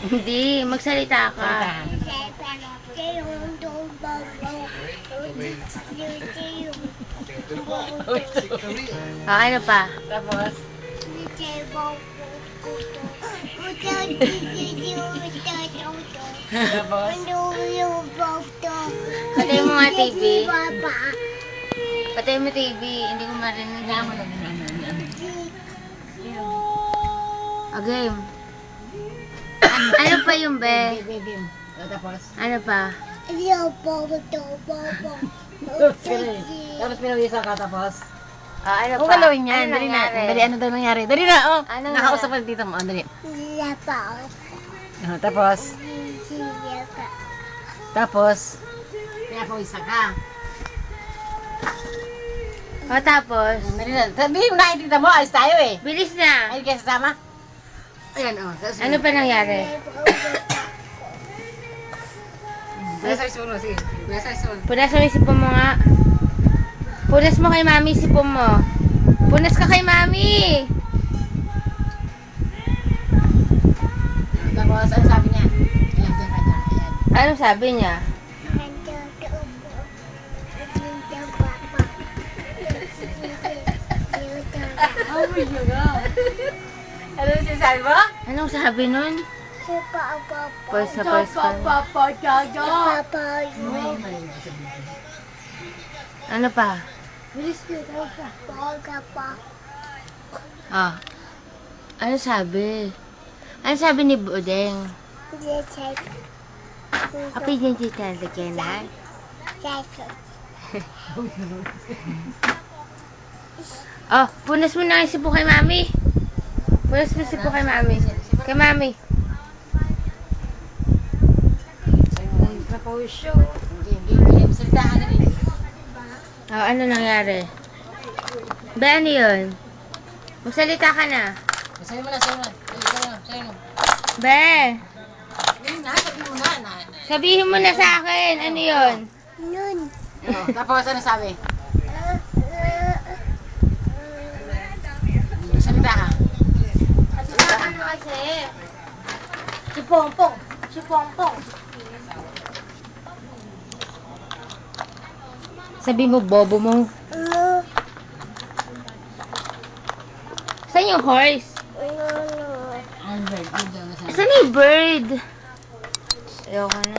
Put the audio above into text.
Hindi, magsalita ka. Ano pa? Tapos? Patay mo nga TV. Patay mo TV, hindi ko marinig. A game. Ano pa yung be? Tapos? Ano pa? Tapos pinawisa ka tapos? Ano Kung pa? galawin yan, Ano dali na. nangyari? Dali, ano daw nangyari? Dali na, oh. Ano Nakausap pa dito mo, dali. Tapos? Tapos? Pinapawisa ka. O tapos? Dali na. Sabihin mo na, itita mo, alis tayo eh. Bilis na. Ay, kayo sasama? Ayan, oh. Ano pa nangyari? Nasa isuno, sige. Nasa isuno. Punas mo yung sipon mo nga. Punas mo kay mami sipon mo. Punas ka kay mami. Tapos, ano sabi niya? Ayan, dyan ka dyan. Ayan. Anong sabi niya? Oh my God. Ano yung sinasabi mo? Anong sabi nun? Pwes na pwes ka. Ano pa? Ah. Ano sabi? Ano sabi ni Budeng? Apa yung chitan sa kenan? Oh, punas mo na yung sipo kay mami. Punas mo sipo kay mami. Kay mami. Oh, ano nangyari? Ba, ano yun? Magsalita ka na. Sabi mo na, sabi mo na. Sabi mo. Be, Sabi mo na. sabihin mo na sa akin. Ano yun? Oh, tapos, ano sabi? Salita ka. Salita mo kasi. Si Pongpong. Si Pongpong. Sabi mo, bobo mo. Saan yung horse? Saan yung bird? Ayoko na.